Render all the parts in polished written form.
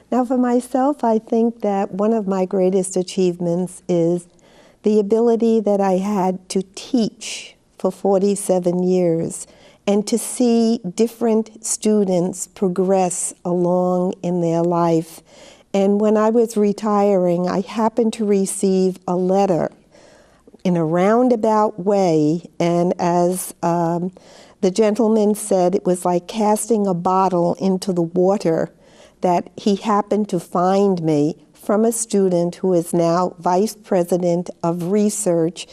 Now, for myself, I think that one of my greatest achievements is the ability that I had to teach for 47 years and to see different students progress along in their life. And when I was retiring, I happened to receive a letter in a roundabout way, and as the gentleman said, it was like casting a bottle into the water, that he happened to find me from a student who is now Vice President of Research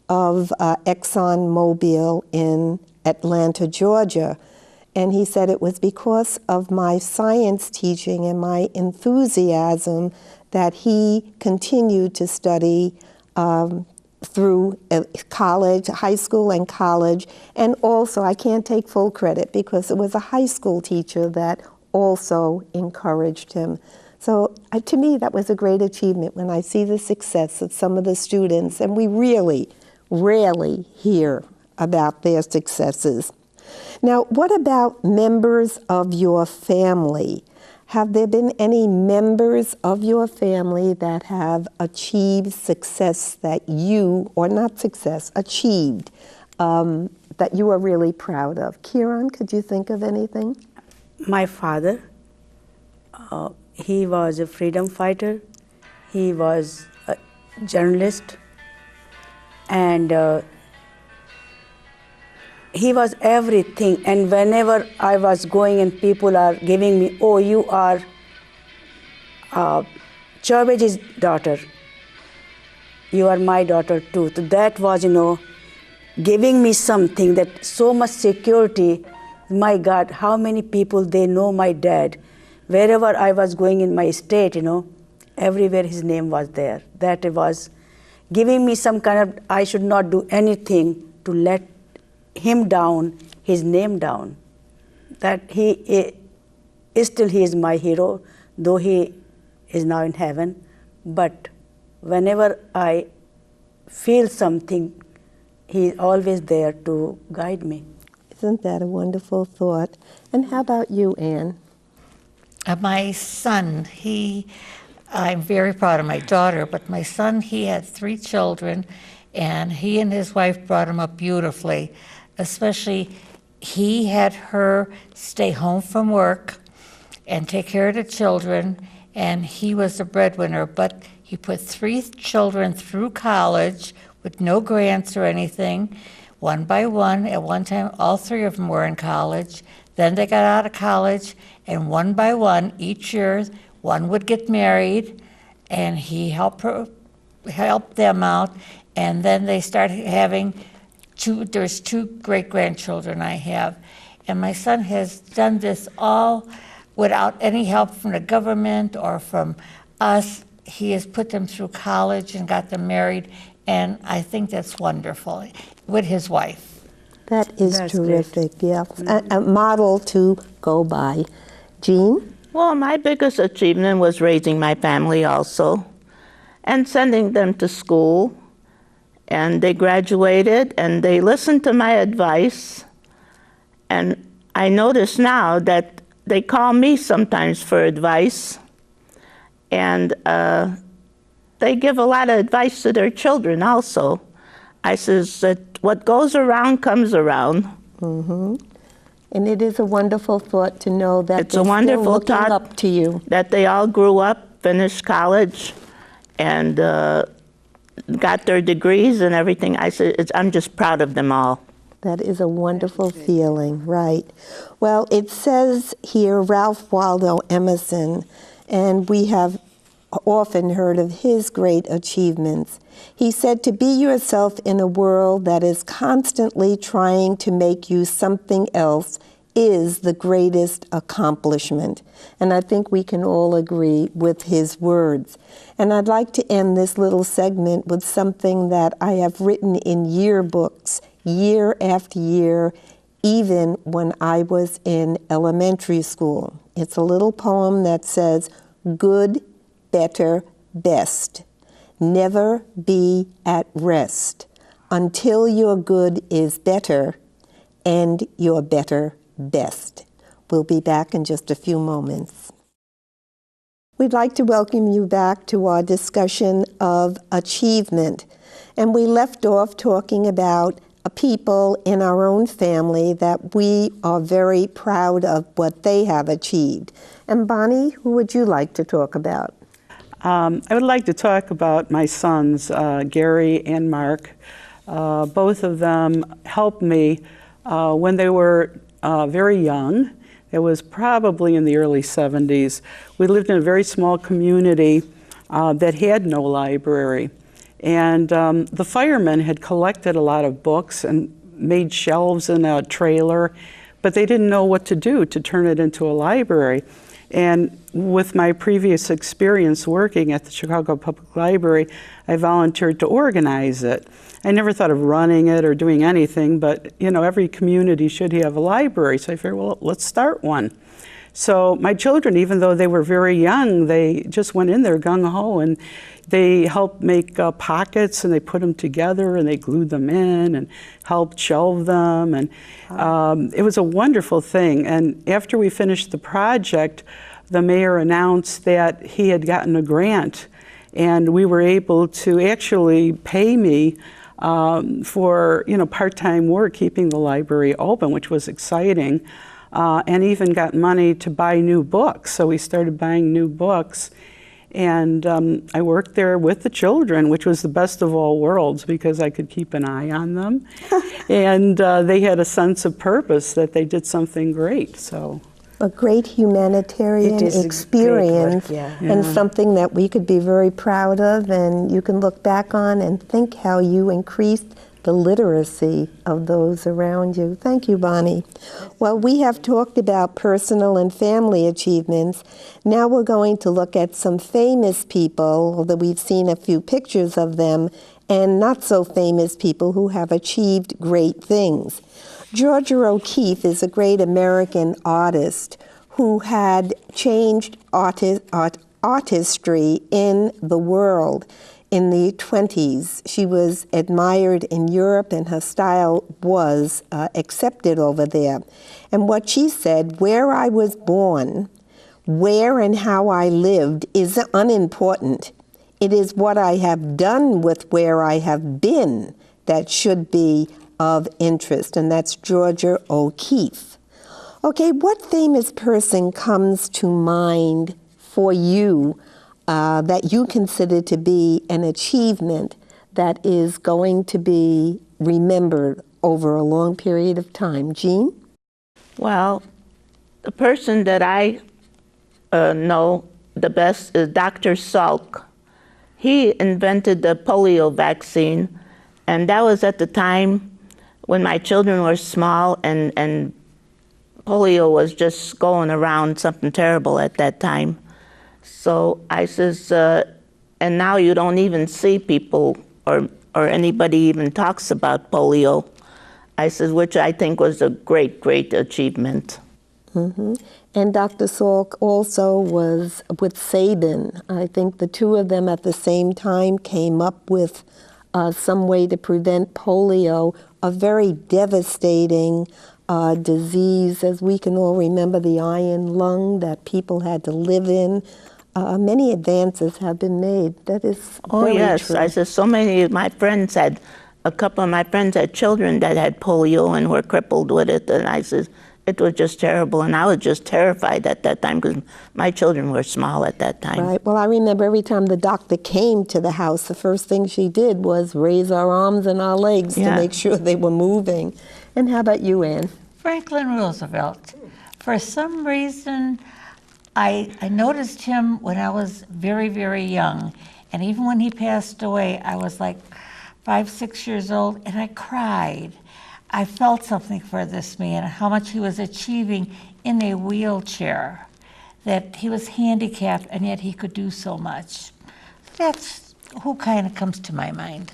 of ExxonMobil in Atlanta, Georgia. And he said it was because of my science teaching and my enthusiasm that he continued to study through college, high school and college. And also, I can't take full credit because it was a high school teacher that also encouraged him. So to me, that was a great achievement when I see the success of some of the students, and we really rarely hear about their successes. Now, what about members of your family? Have there been any members of your family that have achieved success that you, or not success, achieved, that you are really proud of? Kieran, could you think of anything? My father, he was a freedom fighter. He was a journalist. And he was everything. And whenever I was going and people are giving me, oh, you are Chauveji's daughter. You are my daughter too. So that was, giving me something, that so much security. My God, how many people, they know my dad. Wherever I was going in my state, everywhere his name was there. That was giving me some kind of, I should not do anything to let him down, his name down. That he is my hero, though he is now in heaven. But whenever I feel something, he is always there to guide me. Isn't that a wonderful thought? And how about you, Anne? My son, I'm very proud of my daughter, but my son, he had 3 children, and he and his wife brought him up beautifully. Especially, he had her stay home from work and take care of the children, and he was the breadwinner, but he put 3 children through college with no grants or anything, one by one. At one time, all 3 of them were in college. Then they got out of college, and one by one, each year, one would get married, and he helped them out, and then they started having there's 2 great-grandchildren I have, and my son has done this all without any help from the government or from us. He has put them through college and got them married, and I think that's wonderful, with his wife. That's terrific, great. Yeah. A model to go by. Jean? Well, my biggest achievement was raising my family also and sending them to school. And they graduated and they listened to my advice. And I notice now that they call me sometimes for advice. And they give a lot of advice to their children also. I says that what goes around comes around. Mm-hmm. And it is a wonderful thought to know that it's a wonderful still looking thought up to you. That they all grew up, finished college, and got their degrees and everything. I said, I'm just proud of them all. That is a wonderful feeling, right? Well, it says here Ralph Waldo Emerson, and we have often heard of his great achievements. He said, to be yourself in a world that is constantly trying to make you something else is the greatest accomplishment. And I think we can all agree with his words. And I'd like to end this little segment with something that I have written in yearbooks year after year, even when I was in elementary school. It's a little poem that says, good, better, best. Never be at rest until your good is better and your better best. We'll be back in just a few moments. We'd like to welcome you back to our discussion of achievement. And we left off talking about people in our own family that we are very proud of what they have achieved. And Bonnie, who would you like to talk about? I would like to talk about my sons, Gary and Mark. Both of them helped me when they were very young. It was probably in the early 70s. We lived in a very small community that had no library. And the firemen had collected a lot of books and made shelves in a trailer, but they didn't know what to do to turn it into a library. And with my previous experience working at the Chicago Public Library, I volunteered to organize it. I never thought of running it or doing anything, but you know, every community should have a library. So I figured, well, let's start one. So my children, even though they were very young, they just went in there gung-ho, and they helped make pockets, and they put them together, and they glued them in and helped shelve them. And it was a wonderful thing. And after we finished the project, the mayor announced that he had gotten a grant, and we were able to actually pay me for part-time work keeping the library open, which was exciting. And even got money to buy new books. So we started buying new books. And I worked there with the children, which was the best of all worlds because I could keep an eye on them. And they had a sense of purpose that they did something great. So A great humanitarian It is experience, great work, and something that we could be very proud of, and you can look back on and think how you increased the literacy of those around you. Thank you, Bonnie. Well, we have talked about personal and family achievements. Now we're going to look at some famous people, although we've seen a few pictures of them, and not so famous people who have achieved great things. Georgia O'Keeffe is a great American artist who had changed artistry in the world. In the 20s, she was admired in Europe, and her style was accepted over there. And what she said, where I was born, where and how I lived is unimportant. It is what I have done with where I have been that should be of interest, and that's Georgia O'Keeffe. Okay, what famous person comes to mind for you that you consider to be an achievement that is going to be remembered over a long period of time? Jean? Well, the person that I know the best is Dr. Salk. He invented the polio vaccine, and that was at the time when my children were small, and polio was just going around, something terrible at that time. So I says, and now you don't even see people or anybody even talks about polio. I says, which I think was a great, great achievement. Mm-hmm. And Dr. Salk also was with Sabin. I think the two of them at the same time came up with some way to prevent polio, a very devastating disease, as we can all remember, the iron lung that people had to live in. Many advances have been made. That is very yes, true. I said so many of my friends had, a couple of my friends had children that had polio and were crippled with it, and I said it was just terrible, and I was just terrified at that time because my children were small at that time. Right. Well, I remember every time the doctor came to the house, the first thing she did was raise our arms and our legs to make sure they were moving. And how about you, Ann? Franklin Roosevelt. For some reason, I noticed him when I was very, very young. And even when he passed away, I was like 5, 6 years old, and I cried. I felt something for this man, how much he was achieving in a wheelchair, that he was handicapped, and yet he could do so much. That's who kind of comes to my mind.